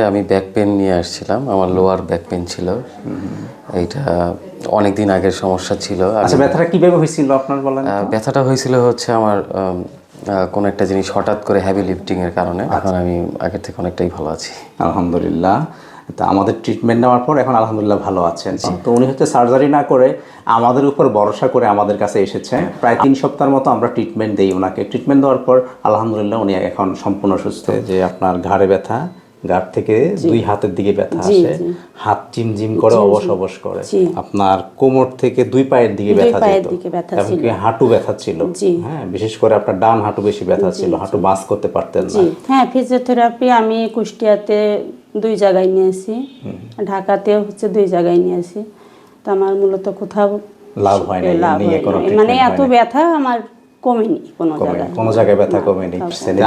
আমি back pain নিয়ে আসছিলাম, আমার লোয়ার ব্যাক পেন ছিল। এইটা অনেক দিন আগের সমস্যা ছিল। আচ্ছা, ব্যথাটা কিভাবে হয়েছিল আপনার বলেন তো? ব্যথাটা হয়েছিল হচ্ছে আমার কোনো একটা জিনিস হঠাৎ করে হেভি লিফটিং এর কারণে। এখন আমি আগের থেকে অনেকটাই ভালো আছি, আলহামদুলিল্লাহ। তা আমাদের ট্রিটমেন্ট নেওয়ার পর এখন আলহামদুলিল্লাহ ভালো আছেন। তো উনি হচ্ছে সার্জারি না করে আমাদের উপর ভরসা করে আমাদের কাছে এসেছে। প্রায় 3 সপ্তাহের মতো আমরা ট্রিটমেন্ট দিই ওনাকে। ট্রিটমেন্ট দেওয়ার পর আলহামদুলিল্লাহ উনি এখন সম্পূর্ণ সুস্থ। যে আপনার ঘাড়ে ব্যথা, ঘাড় থেকে 2 হাতের দিকে ব্যথা আসে, হাত ঝিমঝিম করে, অবশ অবশ করে। আপনার কোমর থেকে 2 পায়ের দিকে ব্যথা যেত, এমনকি হাঁটু ব্যথা ছিল। হ্যাঁ, বিশেষ করে আপনার ডান হাঁটু বেশি ব্যথা ছিল, হাঁটু বাঁক করতে পারতেন না। হ্যাঁ, ফিজিওথেরাপি আমি কুষ্টিয়াতে 2 জায়গায় নিয়েছি, ঢাকাতেও হচ্ছে 2 জায়গায় নিয়েছি। তো আমার মূলত কোথাও লাভ হয় না, মানে এত ব্যথা আমার কমেনি কোনো জায়গায় ব্যথা কমেনি।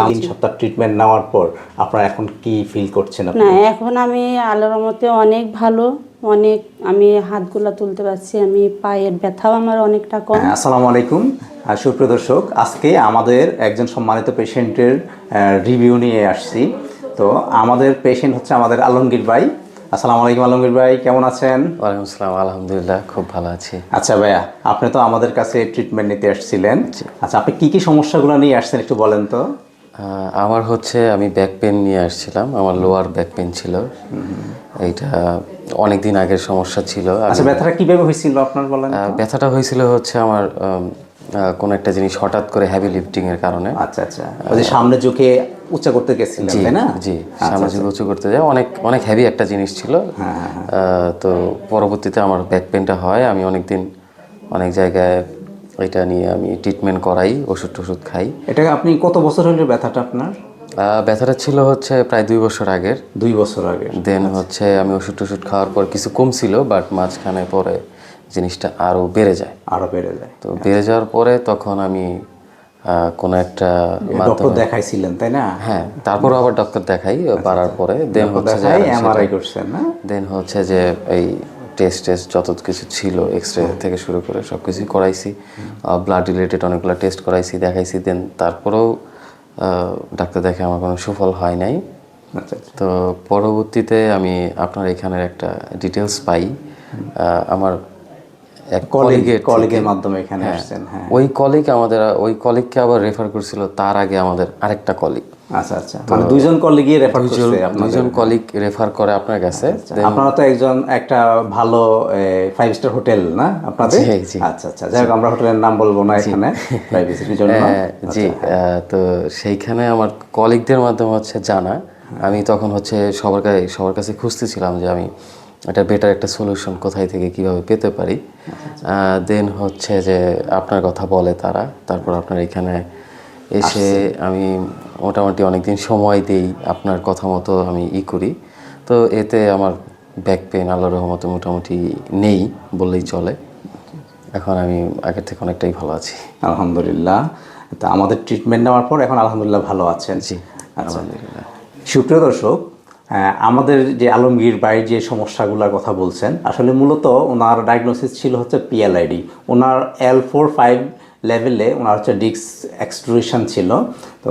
3 সপ্তাহ ট্রিটমেন্ট নেওয়ার পর আপনারা এখন কি ফিল করছেন? না, এখন আমি আল্লাহর রহমতে অনেক ভালো, অনেক আমি হাতগুলা তুলতে পারছি, আমি পায়ের ব্যথাও আমার অনেকটা কম। আসসালামু আলাইকুম সুপ্রিয় দর্শক, আজকে আমাদের একজন সম্মানিত পেশেন্টের রিভিউ নিয়ে আসছি। তো আমাদের পেশেন্ট হচ্ছে আমাদের আলমগীর ভাই। আসসালামু আলাইকুম আলমগীর ভাই, কেমন আছেন? ওয়ালাইকুম আসসালাম, আলহামদুলিল্লাহ খুব ভালো আছি। আচ্ছা ভাইয়া, আপনি তো আমাদের কাছে ট্রিটমেন্ট নিতে আসছিলেন। আচ্ছা, আপনি কি কি সমস্যাগুলো নিয়ে আসছেন একটু বলেন তো? আমার হচ্ছে আমি ব্যাক পেন নিয়ে আসছিলাম, আমার লোয়ার ব্যাক পেন ছিল। এইটা অনেক দিন আগের সমস্যা ছিল। আচ্ছা, ব্যথাটা কিভাবে হয়েছিল আপনার বলেন? ব্যথাটা হয়েছিল হচ্ছে আমার কোনো একটা জিনিস হঠাৎ করে হেভি লিফটিং এর কারণে। আচ্ছা আচ্ছা, ওই যে সামনে ঝুঁকে উঁচা করতে গেছিলেন তাই না? জি, সামনে ঝুঁকে উঁচু করতে যায়, অনেক অনেক হেভি একটা জিনিস ছিল। তো পরবর্তীতে আমার ব্যাক পেনটা হয়, আমি অনেক জায়গায় এটা নিয়ে আমি ট্রিটমেন্ট করাই, ওষুধ খাই। এটা আপনি কত বছর হলো ব্যথাটা আপনার? ব্যথাটা ছিল হচ্ছে প্রায় 2 বছর আগের। 2 বছর আগে। দেন হচ্ছে আমি ওষুধ খাওয়ার পর কিছু কমছিল, বাট মাঝখানে পরে জিনিসটা আরও বেড়ে যায়। তো বেড়ে যাওয়ার পরে তখন আমি কোনো একটা ডক্টর দেখাইছিলেন তাই না? হ্যাঁ, তারপর আবার ডক্টর দেখাই, বাড়ার পরে দেন হচ্ছে যে এমআরআই করছেন না? দেন হচ্ছে যে এই টেস্ট যত কিছু ছিল, এক্সরে থেকে শুরু করে সব কিছুই করাইছি, ব্লাড রিলেটেড অনেকগুলো টেস্ট করাইছি, দেখাইছি। দেন তারপরেও ডাক্তার দেখে আমার কোনো সুফল হয় নাই। তো পরবর্তীতে আমি আপনার এখানের একটা ডিটেলস পাই, আমার এক কলিগের মাধ্যমে এখানে আসছেন। হ্যাঁ, ওই কলিগকে আবার রেফার করছিল তার আগে আমাদের আরেকটা কলিগ। আচ্ছা আচ্ছা, মানে দুইজন কলিগই রেফার করছে, দুইজন কলিগ রেফার করে আপনার কাছে। আপনারা তো একটা ভালো 5 স্টার হোটেল না আপনাদের? আচ্ছা আচ্ছা, যাই হোক, আমরা হোটেলের নাম বলবো না এখানে প্রাইভেসির জন্য। জি, তো সেইখানে আমার কলিগদের মাধ্যমে হচ্ছে জানা, আমি তখন হচ্ছে সবার কাছে খুঁজতেছিলাম যে আমি একটা বেটার একটা সলিউশন কোথায় থেকে কিভাবে পেতে পারি। দেন হচ্ছে যে আপনার কথা বলে তারা, তারপর আপনার এখানে এসে আমি মোটামুটি অনেকদিন সময় দিই, আপনার কথা মতো আমি করি। তো এতে আমার ব্যাক পেন আল্লাহর রহমতে মোটামুটি নেই বললেই চলে। এখন আমি আগের থেকে অনেকটাই ভালো আছি, আলহামদুলিল্লাহ। তা আমাদের ট্রিটমেন্ট নেওয়ার পর এখন আলহামদুলিল্লাহ ভালো আছেন? জি, আলহামদুলিল্লাহ। সুপ্রিয় দর্শক, আমাদের যে আলমগীর ভাই যে সমস্যাগুলোর কথা বলছেন, আসলে মূলত ওনার ডায়াগনোসিস ছিল হচ্ছে পিএলআইডি। ওনার L4-5 লেভেলে ওনার হচ্ছে ডিস্ক এক্সট্রুশন ছিল। তো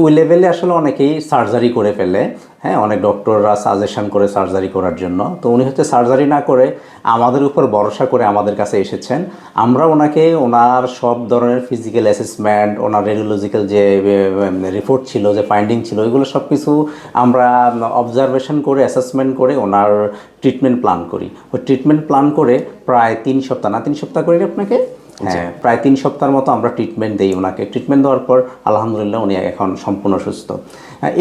ওই লেভেলে আসলে অনেকেই সার্জারি করে ফেলে। হ্যাঁ, অনেক ডক্টররা সাজেশন করে সার্জারি করার জন্য। তো উনি হচ্ছে সার্জারি না করে আমাদের উপর ভরসা করে আমাদের কাছে এসেছেন। আমরা ওনাকে ওনার সব ধরনের ফিজিক্যাল অ্যাসেসমেন্ট, ওনার রেডিওলজিক্যাল যে রিপোর্ট ছিল, যে ফাইন্ডিং ছিল, এগুলো সব কিছু আমরা অবজারভেশন করে, অ্যাসেসমেন্ট করে ওনার ট্রিটমেন্ট প্ল্যান করি। ওই ট্রিটমেন্ট প্ল্যান করে প্রায় 3 সপ্তাহ না 3 সপ্তাহ করি আপনাকে? হ্যাঁ, প্রায় 3 সপ্তাহের মতো আমরা ট্রিটমেন্ট দিই ওনাকে। ট্রিটমেন্ট দেওয়ার পর আলহামদুলিল্লাহ উনি এখন সম্পূর্ণ সুস্থ।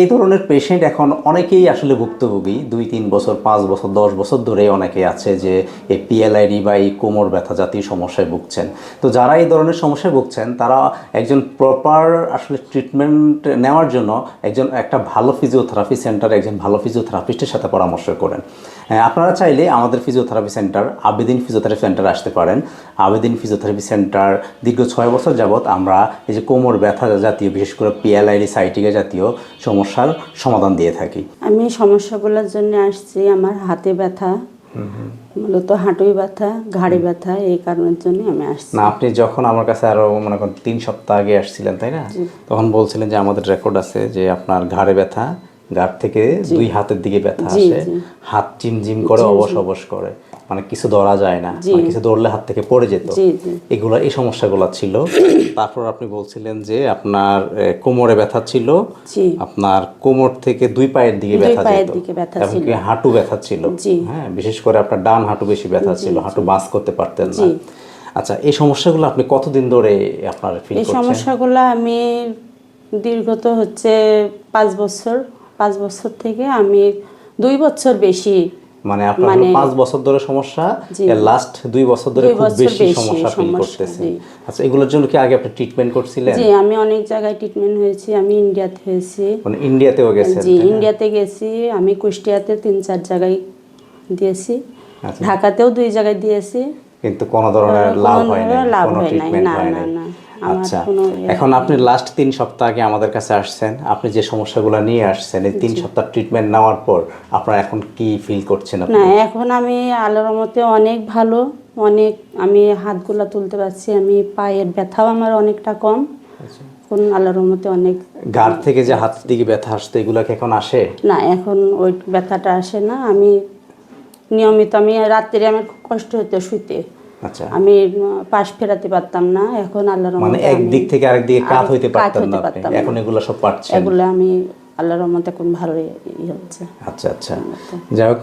এই ধরনের পেশেন্ট এখন অনেকেই আসলে ভুক্তভোগী, 2-3 বছর, 5 বছর, 10 বছর ধরে অনেকে আছে যে এই পিএলআইডি বা এই কোমর ব্যথা জাতীয় সমস্যায় ভুগছেন। তো যারা এই ধরনের সমস্যায় ভুগছেন তারা একজন প্রপার আসলে ট্রিটমেন্ট নেওয়ার জন্য একটা ভালো ফিজিওথেরাপি সেন্টার, একজন ভালো ফিজিওথেরাপিস্টের সাথে পরামর্শ করেন। আপনারা চাইলে আমাদের physiotherapy centre Abedin physiotherapy centre আসতে পারেন। আবেদিন ফিজিওথেরাপি সেন্টার দীর্ঘ 6 বছর যাবৎ আমরা এই যে কোমর ব্যথা জাতীয়, বিশেষ করে পিএলআইডি, সাইটিকা জাতীয় সমস্যার সমাধান দিয়ে থাকি। আমি সমস্যাগুলোর জন্য আসছি, আমার হাতে ব্যথা, মূলত হাঁটুই ব্যথা, ঘাড়ে ব্যথা, এই কারণের জন্য আমি আসছি। না, আপনি যখন আমার কাছে আরো মনে করেন 3 সপ্তাহ আগে আসছিলেন তাই না, তখন বলছিলেন যে আমাদের রেকর্ড আছে যে আপনার ঘাড়ে ব্যথা, ঘাড় থেকে দুই হাতের দিকে ব্যথা জি, আসে, জি। হাত ঝিমঝিম করে, অবশ অবশ করে, মানে কিছু ধরা যায় না, মানে কিছু ধরলে হাত থেকে পড়ে যেত, জি, জি। এগুলো এই সমস্যাগুলো ছিল। তারপর আপনি বলছিলেন যে আপনার কোমরে ব্যথা ছিল, জি। আপনার কোমর থেকে দুই পায়ের দিকে দুই ব্যথা পায়ের যেত, দিকে ব্যথা এবং ছিল। কি হাঁটু ব্যথা ছিল। জি। হ্যাঁ, বিশেষ করে আপনার ডান হাঁটু বেশি ব্যথা ছিল, হাঁটু বাঁক করতে পারতেন না। জি। আচ্ছা, এই সমস্যাগুলো আপনি কতদিন ধরে আপনার ফিল এই করছেন? সমস্যাগুলো আমি দীর্ঘত হচ্ছে 5 বছর, 5 বছর থেকে আমি 2 বছর বেশি, মানে আপনার 5 বছর ধরে সমস্যা, জি। এর লাস্ট 2 বছর ধরে 2 খুব বছর বেশি বেশি সমস্যা ফিল সমস্যা, করতেছেন। জি। আচ্ছা, এগুলোর জন্য কি আগে আপনি ট্রিটমেন্ট করছিলেন? জি, আমি অনেক জায়গায় ট্রিটমেন্ট হয়েছি, আমি ইন্ডিয়াতে হয়েছি। মানে ইন্ডিয়াতেও গেছেন? জি, তাই না? ইন্ডিয়াতে গেছি, আমি কুষ্টিয়াতে 3-4 জায়গায় দিয়েছি, আচ্ছা। ঢাকাতেও 2 জায়গায় দিয়েছি। কিন্তু কোনো ধরনের লাভ হয় নাই, লাভ কোনো হয় নাই, ট্রিটমেন্ট না, হয় না, নাই। না, আমার আচ্ছা, কোনো এখন আপনি লাস্ট 3 সপ্তাহ আগে আমাদের কাছে আসছেন, আপনি যে সমস্যাগুলো নিয়ে আসছেন, এই 3 সপ্তাহ ট্রিটমেন্ট নেওয়ার পর আপনার এখন কি ফিল করছেন আপনি? না, এখন আমি আল্লাহর রহমতে অনেক ভালো, অনেক আমি হাতগুলা তুলতে পারছি, আমি পায়ের ব্যথাও আমার অনেকটা কম, এখন আল্লাহর রহমতে অনেক। ঘাড় থেকে যে হাত দিকে ব্যথা আসতো, এগুলো কি এখন আসে? না, এখন ওই ব্যথাটা আসে না, আমি নিয়মিত, আমি রাত্রে আমার খুব কষ্ট হতো শুইতে, আচ্ছা, আমি পাশ ফেরাতে পারতাম না, এখন আল্লাহর মানে রহমতে আমি একদিক থেকে আরেক দিকে কাত হইতে কাত পারতেন হতে না আপনি, পারতাম না। এখন এগুলো সব পারছেন? এগুলো আমি আল্লাহর রহমতে এখন ভালো হচ্ছে। আচ্ছা আচ্ছা, যাই হোক,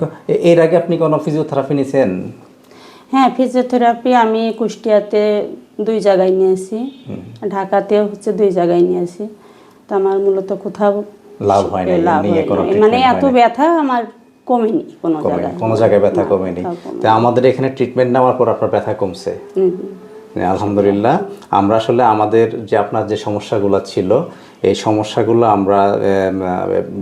এর আগে আপনি কোনো ফিজিওথেরাপি নিয়েছেন? হ্যাঁ, ফিজিওথেরাপি আমি কুষ্টিয়াতে 2 জায়গায় নিয়েছি, ঢাকাতেও হচ্ছে 2 জায়গায় নিয়েছি, তো আমার মূলত কোথাও লাভ হয় না, লাভ নিয়ে হয় কোনো নাই। মানে ট্রিটমেন্ট এত হয় না? ব্যথা আমার কমেনি কোনো জায়গায়, কোনো জায়গায় ব্যথা না, কমেনি? কোথাও কমেনি। তা আমাদের এখানে ট্রিটমেন্ট নেওয়ার পর আপনার ব্যথা কমছে? আলহামদুলিল্লাহ। আমরা আসলে আমাদের যে আপনার যে সমস্যাগুলো ছিল, এই সমস্যাগুলো আমরা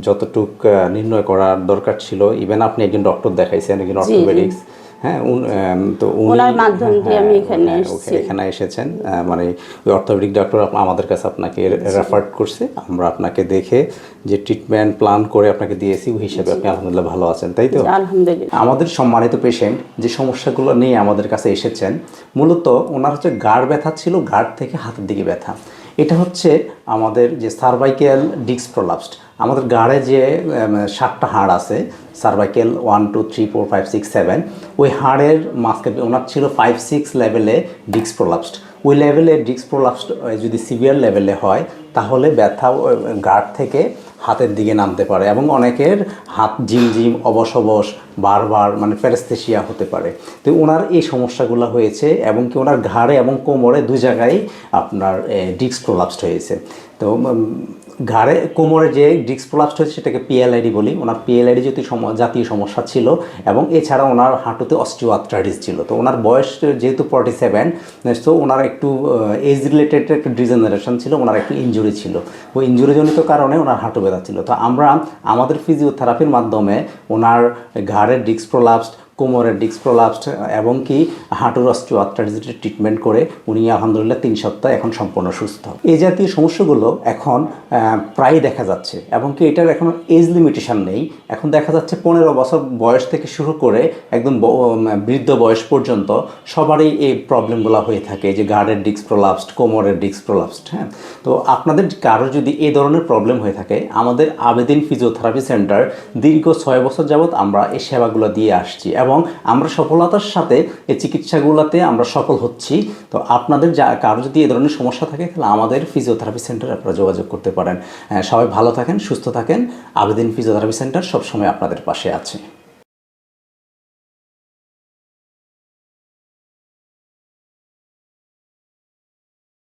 যতটুক নির্ণয় করার দরকার ছিল, ইভেন আপনি একজন ডক্টর দেখাইছেন, একজন অর্থোপেডিক্স, হ্যাঁ, তো উনি ওনার মাধ্যম দিয়ে আমি এখানে এসেছি। এখানে এসেছেন, মানে ওই অর্থোপেডিক ডক্টর আমাদের কাছে আপনাকে রেফার করছে, আমরা আপনাকে দেখে যে ট্রিটমেন্ট প্ল্যান করে আপনাকে দিয়েছি, ওই হিসাবে আপনি আলহামদুলিল্লাহ ভালো আছেন, তাই তো? আলহামদুলিল্লাহ। আমাদের সম্মানিত পেশেন্ট যে সমস্যাগুলো নিয়ে আমাদের কাছে এসেছেন, মূলত ওনার হচ্ছে ঘাড় ব্যথা ছিল, ঘাড় থেকে হাতের দিকে ব্যথা। এটা হচ্ছে আমাদের যে সার্ভাইকেল ডিস্ক প্রলাপসড, আমাদের ঘাড়ে যে 7টা হাড় আছে, সার্ভাইকেল 1 2 3 4 5 6 7, ওই হাড়ের মাঝখানে ওনার ছিল 5-6 লেভেলে ডিস্ক প্রলাপসড। ওই লেভেলে ডিস্ক প্রলাপসড যদি সিভিয়ার লেভেলে হয়, তাহলে ব্যথা ঘাড় থেকে হাতের দিকে নামতে পারে, এবং অনেকের হাত ঝিমঝিম, অবশ অবশ, বারবার, মানে প্যারাস্থেশিয়া হতে পারে। তো ওনার এই সমস্যাগুলো হয়েছে, এবং কি ওনার ঘাড়ে এবং কোমরে 2 জায়গায় আপনার ডিস্ক প্রলাপসড হয়েছে। তো ঘাড়ে কোমরে যে ডিস্ক প্রলাপসড হয়েছে সেটাকে পিএলআইডি বলি। ওনার পিএলআইডি জাতীয় সমস্যা ছিল, এবং এছাড়া ওনার হাঁটুতে অস্টিওআর্থ্রাইটিস ছিল। তো ওনার বয়স যেহেতু 47, তো ওনার একটু এজ রিলেটেড একটু ডিজেনারেশন ছিল, ওনার একটু ইনজুরি ছিল, ওই ইনজুরিজনিত কারণে ওনার হাঁটু ব্যথা ছিল। তো আমরা আমাদের ফিজিওথেরাপির মাধ্যমে ওনার ঘাড়ের ডিস্ক প্রলাপসড, কোমরের ডিস্ক প্রলাপসড, এবং কি হাঁটুর অস্টিওআর্থ্রাইটিসের ট্রিটমেন্ট করে উনি আলহামদুলিল্লাহ 3 সপ্তাহ এখন সম্পূর্ণ সুস্থ। এই জাতীয় সমস্যাগুলো এখন প্রায় দেখা যাচ্ছে, এবং কি এটার এখন এজ লিমিটেশন নেই। এখন দেখা যাচ্ছে 15 বছর বয়স থেকে শুরু করে একদম বৃদ্ধ বয়স পর্যন্ত সবারই এই প্রবলেমগুলো হয়ে থাকে, যে ঘাড়ের ডিস্ক প্রলাপসড, কোমরের ডিস্ক প্রলাপসড। হ্যাঁ, তো আপনাদের কারো যদি এই ধরনের প্রবলেম হয়ে থাকে, আমাদের আবেদিন ফিজিওথেরাপি সেন্টার দীর্ঘ 6 বছর যাবৎ আমরা এই সেবাগুলো দিয়ে আসছি, এবং আমরা সফলতার সাথে এই চিকিৎসাগুলোতে আমরা সফল হচ্ছি। তো আপনাদের কারো যদি এই ধরনের সমস্যা থাকে, তাহলে আমাদের ফিজিওথেরাপি সেন্টারে আপনারা যোগাযোগ করতে পারেন। সবাই ভালো থাকেন, সুস্থ থাকেন। আবেদিন ফিজিওথেরাপি সেন্টার সবসময় আপনাদের পাশে আছে।